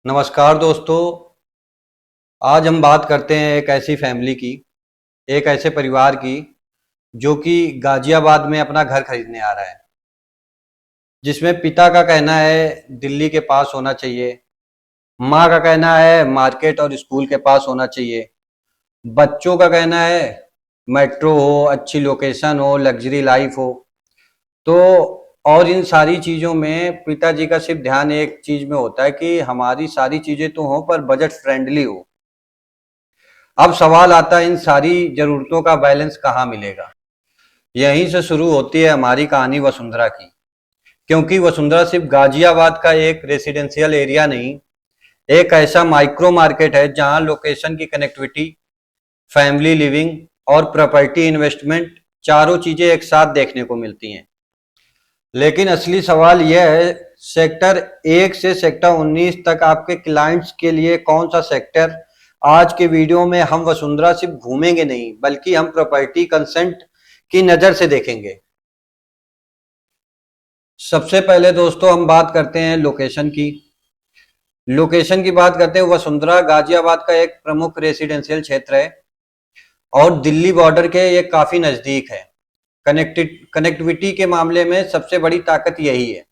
नमस्कार दोस्तों। आज हम बात करते हैं एक ऐसी फैमिली की, एक ऐसे परिवार की जो कि गाजियाबाद में अपना घर खरीदने आ रहा है, जिसमें पिता का कहना है दिल्ली के पास होना चाहिए, माँ का कहना है मार्केट और स्कूल के पास होना चाहिए, बच्चों का कहना है मेट्रो हो, अच्छी लोकेशन हो, लग्जरी लाइफ हो। तो और इन सारी चीज़ों में पिताजी का सिर्फ ध्यान एक चीज़ में होता है कि हमारी सारी चीज़ें तो हों पर बजट फ्रेंडली हो। अब सवाल आता है इन सारी जरूरतों का बैलेंस कहाँ मिलेगा। यहीं से शुरू होती है हमारी कहानी वसुंधरा की, क्योंकि वसुंधरा सिर्फ गाजियाबाद का एक रेसिडेंशियल एरिया नहीं, एक ऐसा माइक्रो मार्केट है जहां लोकेशन की कनेक्टिविटी, फैमिली लिविंग और प्रॉपर्टी इन्वेस्टमेंट चारों चीजें एक साथ देखने को मिलती हैं। लेकिन असली सवाल यह है, सेक्टर 1 से सेक्टर 19 तक आपके क्लाइंट्स के लिए कौन सा सेक्टर। आज के वीडियो में हम वसुंधरा सिर्फ घूमेंगे नहीं, बल्कि हम प्रॉपर्टी कंसेंट की नज़र से देखेंगे। सबसे पहले दोस्तों हम बात करते हैं लोकेशन की। लोकेशन की बात करते हैं, वसुंधरा गाजियाबाद का एक प्रमुख रेसिडेंशियल क्षेत्र है और दिल्ली बॉर्डर के ये काफ़ी नज़दीक है। कनेक्टिविटी के मामले में सबसे बड़ी ताकत यही है।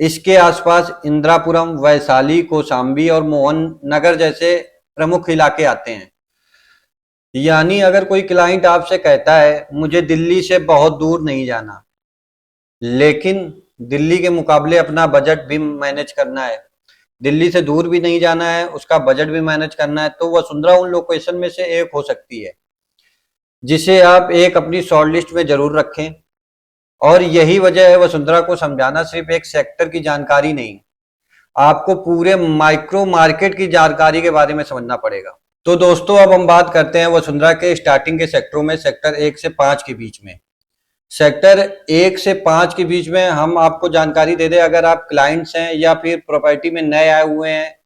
इसके आसपास इंदिरापुरम, वैशाली, कौशाम्बी और मोहन नगर जैसे प्रमुख इलाके आते हैं। यानी अगर कोई क्लाइंट आपसे कहता है मुझे दिल्ली से बहुत दूर नहीं जाना, लेकिन दिल्ली के मुकाबले अपना बजट भी मैनेज करना है, दिल्ली से दूर भी नहीं जाना है, उसका बजट भी मैनेज करना है, तो वसुंधरा उन लोकेशन में से एक हो सकती है जिसे आप एक अपनी शॉर्ट लिस्ट में जरूर रखें। और यही वजह है वसुंधरा को समझाना सिर्फ एक सेक्टर की जानकारी नहीं, आपको पूरे माइक्रो मार्केट की जानकारी के बारे में समझना पड़ेगा। तो दोस्तों अब हम बात करते हैं वसुंधरा के स्टार्टिंग के सेक्टरों में, सेक्टर 1 से 5 के बीच में। सेक्टर 1 से 5 के बीच में हम आपको जानकारी दे दें, अगर आप क्लाइंट्स हैं या फिर प्रॉपर्टी में नए आए हुए हैं,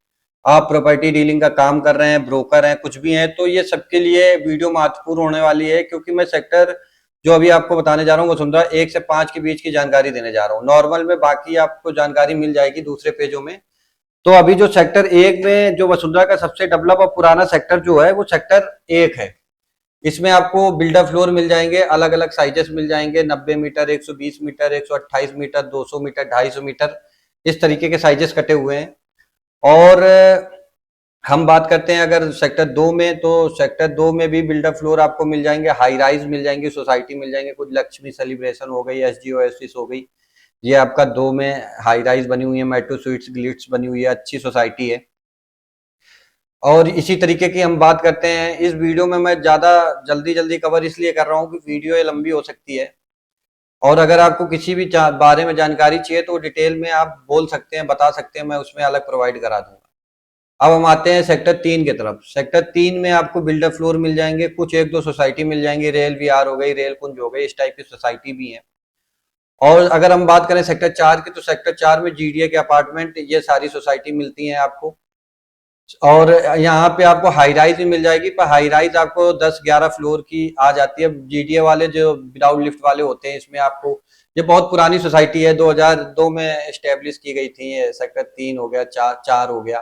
आप प्रॉपर्टी डीलिंग का काम कर रहे हैं, ब्रोकर हैं, कुछ भी हैं, तो ये सबके लिए वीडियो महत्वपूर्ण होने वाली है, क्योंकि मैं सेक्टर जो अभी आपको बताने जा रहा हूँ वसुंधरा 1 से 5 के बीच की जानकारी देने जा रहा हूँ। नॉर्मल में बाकी आपको जानकारी मिल जाएगी दूसरे पेजों में। तो अभी जो सेक्टर 1 में जो वसुंधरा का सबसे डेवलप और पुराना सेक्टर जो है वो सेक्टर 1 है। इसमें आपको बिल्डर फ्लोर मिल जाएंगे, अलग अलग साइजेस मिल जाएंगे, 90 metre, 120 metre, 128 metre, 200 metre, 250 metre, इस तरीके के साइजेस कटे हुए हैं। और हम बात करते हैं अगर सेक्टर 2 में, तो सेक्टर 2 में भी बिल्डर फ्लोर आपको मिल जाएंगे, हाई राइज मिल जाएंगे, सोसाइटी मिल जाएंगे, कुछ लक्ष्मी सेलिब्रेशन हो गई, एसजी ओएसिस हो गई, ये आपका 2 में हाई राइज बनी हुई है, मेट्रो स्वीट्स ग्लिट्स बनी हुई है, अच्छी सोसाइटी है। और इसी तरीके की हम बात करते हैं, इस वीडियो में मैं ज़्यादा जल्दी जल्दी कवर इसलिए कर रहा हूँ कि वीडियो ये लंबी हो सकती है, और अगर आपको किसी भी बारे में जानकारी चाहिए तो डिटेल में आप बोल सकते हैं, बता सकते हैं, मैं उसमें अलग प्रोवाइड करा दूंगा। अब हम आते हैं सेक्टर 3 की तरफ। सेक्टर 3 में आपको बिल्डर फ्लोर मिल जाएंगे, कुछ एक दो सोसाइटी मिल जाएंगी, रेल विहार हो गई, रेल कुंज हो गई, इस टाइप की सोसाइटी भी है। और अगर हम बात करें सेक्टर 4 की, तो सेक्टर 4 में जीडीए के अपार्टमेंट, ये सारी सोसाइटी मिलती हैं आपको। और यहाँ पे आपको हाई राइज भी मिल जाएगी, पर हाई राइज आपको 10-11 फ्लोर की आ जाती है। जीडीए वाले जो विदाउट लिफ्ट वाले होते हैं, इसमें आपको, ये बहुत पुरानी सोसाइटी है, 2002 में एस्टेब्लिश की गई थी। ये सेक्टर 3 हो गया, 4 हो गया,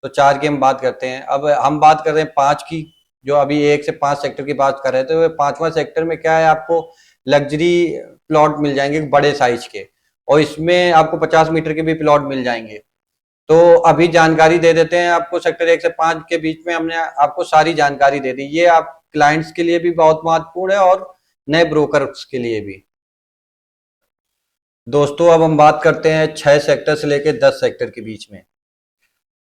तो 4 की हम बात करते हैं। अब हम बात कर रहे हैं 5 की, जो अभी 1 से 5 सेक्टर की बात कर रहे थे। तो 5वां सेक्टर में क्या है, आपको लग्जरी प्लॉट मिल जाएंगे बड़े साइज के, और इसमें आपको 50 मीटर के भी प्लॉट मिल जाएंगे। तो अभी जानकारी दे देते हैं आपको, सेक्टर 1 से 5 के बीच में हमने आपको सारी जानकारी दे दी। ये आप क्लाइंट्स के लिए भी बहुत महत्वपूर्ण है और नए ब्रोकर्स के लिए भी। दोस्तों अब हम बात करते हैं 6 सेक्टर से लेकर 10 सेक्टर के बीच में।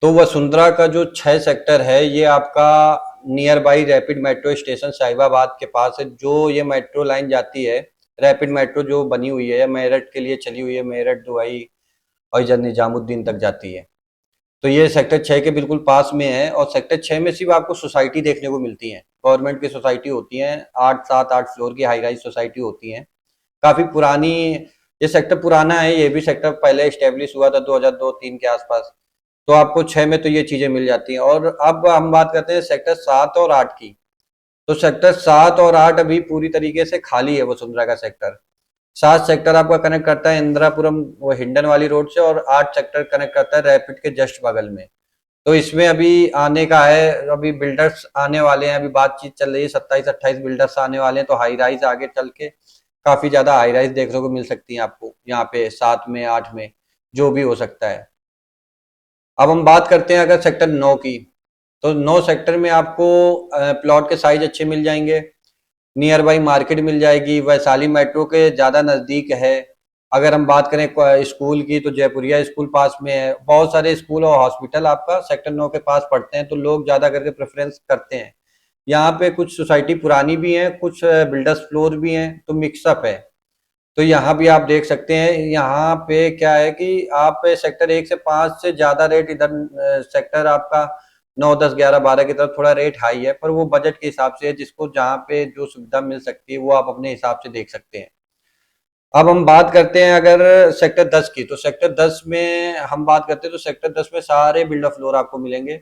तो वसुंधरा का जो 6 सेक्टर है, ये आपका near by rapid metro station Sahibabad के पास है। जो ये मेट्रो लाइन जाती है, रैपिड मेट्रो जो बनी हुई है, मेरठ के लिए चली हुई है, मेरठ, दुबई और निजामुद्दीन तक जाती है। तो ये सेक्टर 6 के बिल्कुल पास में है। और सेक्टर 6 में सिर्फ आपको सोसाइटी देखने को मिलती है, गवर्नमेंट की सोसाइटी होती है, 8-7-8 फ्लोर की हाई राइज सोसाइटी होती है, काफी पुरानी। ये सेक्टर पुराना है, ये भी सेक्टर पहले स्टेब्लिश हुआ था 2002-3 के आसपास। तो आपको 6 में तो ये चीजें मिल जाती हैं। और अब हम बात करते हैं सेक्टर 7 और 8 की। तो सेक्टर 7 और 8 अभी पूरी तरीके से खाली है वसुंधरा का सेक्टर। 7 सेक्टर आपका कनेक्ट करता है इंदिरापुरम वो हिंडन वाली रोड से, और 8 सेक्टर कनेक्ट करता है रैपिड के जस्ट बगल में। तो इसमें अभी आने का है, अभी बिल्डर्स आने वाले हैं, अभी बातचीत चल रही है, 27-28 बिल्डर्स आने वाले हैं, तो हाई राइज आगे चल के काफी ज्यादा हाई राइज देखने को मिल सकती है आपको यहाँ पे 7 में 8 में, जो भी हो सकता है। अब हम बात करते हैं अगर सेक्टर 9 की, तो 9 सेक्टर में आपको प्लॉट के साइज अच्छे मिल जाएंगे, नियर बाई मार्केट मिल जाएगी, वैशाली मेट्रो के ज़्यादा नज़दीक है। अगर हम बात करें स्कूल की, तो जयपुरिया स्कूल पास में है, बहुत सारे स्कूल और हॉस्पिटल आपका सेक्टर 9 के पास पड़ते हैं, तो लोग ज़्यादा करके प्रेफरेंस करते हैं। यहाँ पे कुछ सोसाइटी पुरानी भी हैं, कुछ बिल्डर्स फ्लोर भी हैं, तो मिक्सअप है। तो यहाँ भी आप देख सकते हैं, यहाँ पे क्या है कि आप सेक्टर 1 से 5 से ज़्यादा रेट इधर सेक्टर आपका 9, 10, 11, 12 की तरफ थोड़ा रेट हाई है, पर वो बजट के हिसाब से है, जिसको जहाँ पे जो सुविधा मिल सकती है वो आप अपने हिसाब से देख सकते हैं। अब हम बात करते हैं अगर सेक्टर 10 की, तो सेक्टर 10 में हम बात करते हैं तो सेक्टर 10 में सारे बिल्डर फ्लोर आपको मिलेंगे।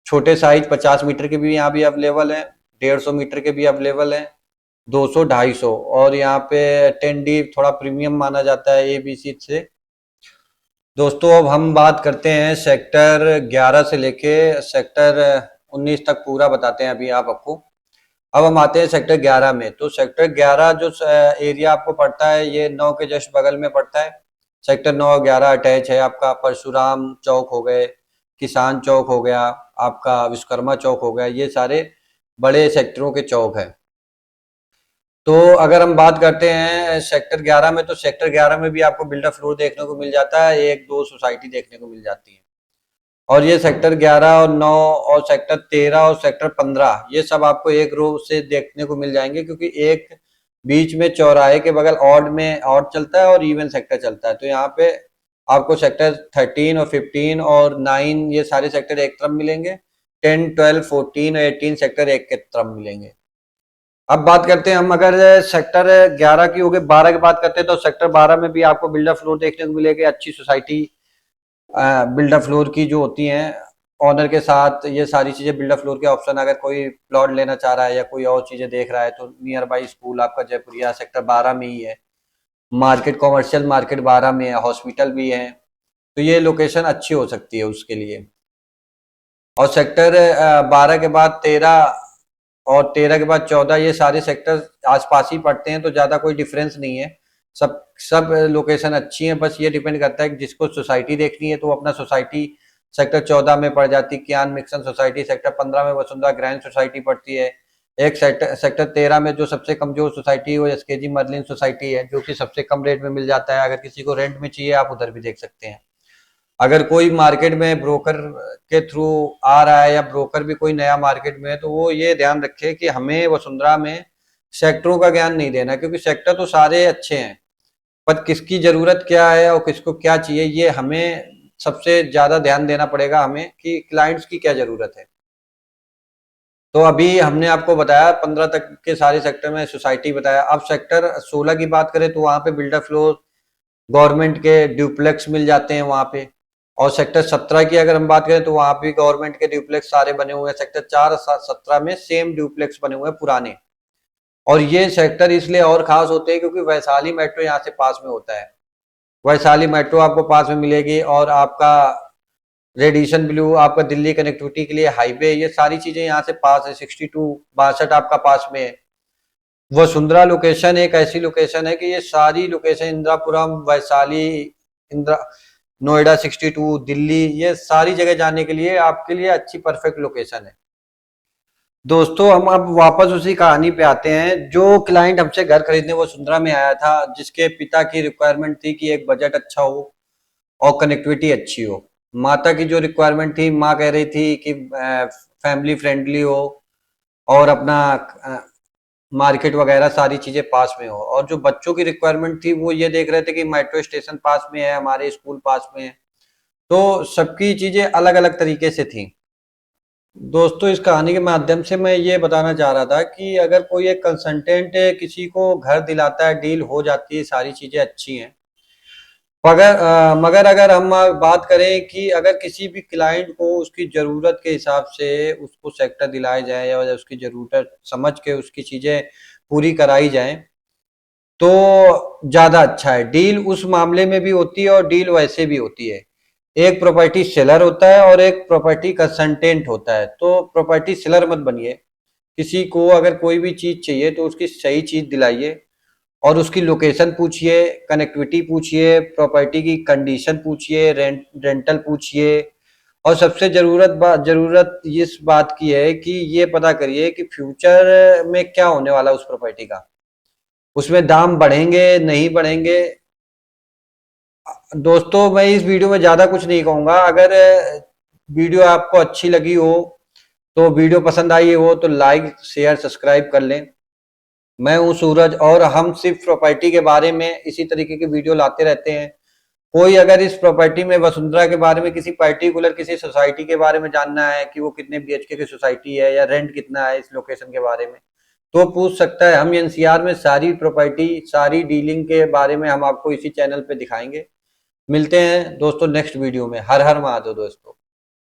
छोटे साइज 50 मीटर के भी यहाँ भी अवेलेबल है, 150 मीटर के भी अवेलेबल है, 200, 250, और यहाँ पे 10D थोड़ा प्रीमियम माना जाता है ABC से। दोस्तों अब हम बात करते हैं सेक्टर 11 से लेके सेक्टर 19 तक पूरा बताते हैं अभी आप आपको। अब हम आते हैं सेक्टर 11 में, तो सेक्टर 11 जो एरिया आपको पड़ता है, ये 9 के जस्ट बगल में पड़ता है। सेक्टर 9 और 11 अटैच है आपका। परशुराम चौक हो गए, किसान चौक हो गया, आपका विश्वकर्मा चौक हो गया, ये सारे बड़े सेक्टरों के चौक है। तो अगर हम बात करते हैं सेक्टर 11 में, तो सेक्टर 11 में भी आपको बिल्डर फ्लोर देखने को मिल जाता है, 1-2 सोसाइटी देखने को मिल जाती है। और ये सेक्टर 11 और 9 और सेक्टर 13 और सेक्टर 15, ये सब आपको एक रो से देखने को मिल जाएंगे, क्योंकि एक बीच में चौराहे के बगल ऑड में ऑड चलता है और इवन सेक्टर चलता है। तो यहाँ पे आपको सेक्टर 13 और 15 और 9 ये सारे सेक्टर एक तरफ मिलेंगे, 10, 12, 14 और 18 सेक्टर एक के तरफ मिलेंगे। अब बात करते हैं हम अगर सेक्टर 11 की हो गई, 12 की बात करते हैं, तो सेक्टर 12 में भी आपको बिल्डर फ्लोर देखने को मिलेगी, अच्छी सोसाइटी बिल्डर फ्लोर की जो होती हैं ऑनर के साथ, ये सारी चीजें बिल्डर फ्लोर के ऑप्शन। अगर कोई प्लॉट लेना चाह रहा है या कोई और चीजें देख रहा है, तो नियर बाई स्कूल आपका जयपुरिया सेक्टर 12 में ही है, मार्केट कॉमर्शियल मार्केट 12 में है, हॉस्पिटल भी है, तो ये लोकेशन अच्छी हो सकती है उसके लिए। और सेक्टर 12 के बाद 13 और 13 के बाद 14, ये सारे सेक्टर आसपास ही पड़ते हैं, तो ज़्यादा कोई डिफरेंस नहीं है। सब सब लोकेशन अच्छी हैं, बस ये डिपेंड करता है कि जिसको सोसाइटी देखनी है तो वो अपना सोसाइटी सेक्टर 14 में पड़ जाती है, कियान मिक्सन सोसाइटी, सेक्टर 15 में वसुंधरा ग्रैंड सोसाइटी पड़ती है। एक सेक्टर 13 में जो सबसे कमजोर सोसाइटी है वो एसकेजी मर्लिन सोसाइटी है, जो कि सबसे कम रेट में मिल जाता है। अगर किसी को रेंट में चाहिए आप उधर भी देख सकते हैं। अगर कोई मार्केट में ब्रोकर के थ्रू आ रहा है या ब्रोकर भी कोई नया मार्केट में है, तो वो ये ध्यान रखे कि हमें वसुंधरा में सेक्टरों का ज्ञान नहीं देना, क्योंकि सेक्टर तो सारे अच्छे हैं, पर किसकी जरूरत क्या है और किसको क्या चाहिए, ये हमें सबसे ज्यादा ध्यान देना पड़ेगा हमें, कि क्लाइंट्स की क्या जरूरत है। तो अभी हमने आपको बताया 15 तक के सारे सेक्टर में सोसाइटी बताया। अब सेक्टर 16 की बात करें, तो वहां पे बिल्डर फ्लोर गवर्नमेंट के ड्यूप्लेक्स मिल जाते हैं वहां पे। और सेक्टर 17 की अगर हम बात करें, तो वहां भी गवर्नमेंट के ड्यूप्लेक्स सारे बने हुए हैं। सेक्टर 4, 17 में सेम ड्यूप्लेक्स बने हुए हैं पुराने। और ये सेक्टर इसलिए और खास होते हैं क्योंकि वैशाली मेट्रो यहाँ से पास में होता है। वैशाली मेट्रो आपको पास में मिलेगी, और आपका रेडिएशन ब्लू आपका दिल्ली कनेक्टिविटी के लिए हाईवे, ये सारी चीजें यहाँ से पास है। 62, 62 आपका पास में है। वसुंधरा लोकेशन एक ऐसी लोकेशन है कि ये सारी लोकेशन इंदिरापुरम, वैशाली, इंदिरा, नोएडा 62, दिल्ली, ये सारी जगह जाने के लिए आपके लिए अच्छी परफेक्ट लोकेशन है। दोस्तों हम अब वापस उसी कहानी पे आते हैं। जो क्लाइंट हमसे घर खरीदने वसुंधरा में आया था, जिसके पिता की रिक्वायरमेंट थी कि एक बजट अच्छा हो और कनेक्टिविटी अच्छी हो। माता की जो रिक्वायरमेंट थी, माँ कह रही थी कि फैमिली फ्रेंडली हो और अपना मार्केट वगैरह सारी चीजें पास में हो। और जो बच्चों की रिक्वायरमेंट थी, वो ये देख रहे थे कि मेट्रो स्टेशन पास में है, हमारे स्कूल पास में है। तो सबकी चीजें अलग अलग तरीके से थी। दोस्तों इस कहानी के माध्यम से मैं ये बताना चाह रहा था कि अगर कोई एक कंसल्टेंट किसी को घर दिलाता है, डील हो जाती है, सारी चीजें अच्छी हैं, मगर अगर हम बात करें कि अगर किसी भी क्लाइंट को उसकी ज़रूरत के हिसाब से उसको सेक्टर दिलाया जाए या उसकी ज़रूरत समझ के उसकी चीज़ें पूरी कराई जाए, तो ज़्यादा अच्छा है। डील उस मामले में भी होती है और डील वैसे भी होती है। एक प्रॉपर्टी सेलर होता है और एक प्रॉपर्टी कंसल्टेंट होता है। तो प्रॉपर्टी सेलर मत बनिए, किसी को अगर कोई भी चीज चाहिए तो उसकी सही चीज दिलाइए और उसकी लोकेशन पूछिए, कनेक्टिविटी पूछिए, प्रॉपर्टी की कंडीशन पूछिए, रेंटल पूछिए, और सबसे जरूरत इस बात की है कि ये पता करिए कि फ्यूचर में क्या होने वाला है उस प्रॉपर्टी का, उसमें दाम बढ़ेंगे नहीं बढ़ेंगे। दोस्तों मैं इस वीडियो में ज्यादा कुछ नहीं कहूंगा। अगर वीडियो आपको अच्छी लगी हो, तो वीडियो पसंद आई हो तो लाइक शेयर सब्सक्राइब कर लें। मैं हूं सूरज और हम सिर्फ प्रॉपर्टी के बारे में इसी तरीके की वीडियो लाते रहते हैं। कोई अगर इस प्रॉपर्टी में वसुंधरा के बारे में किसी पर्टिकुलर किसी सोसाइटी के बारे में जानना है कि वो कितने बीएचके की सोसाइटी है या रेंट कितना है इस लोकेशन के बारे में, तो पूछ सकता है। हम एनसीआर में सारी प्रॉपर्टी सारी डीलिंग के बारे में हम आपको इसी चैनल पे दिखाएंगे। मिलते हैं दोस्तों नेक्स्ट वीडियो में। हर हर महादेव दोस्तों।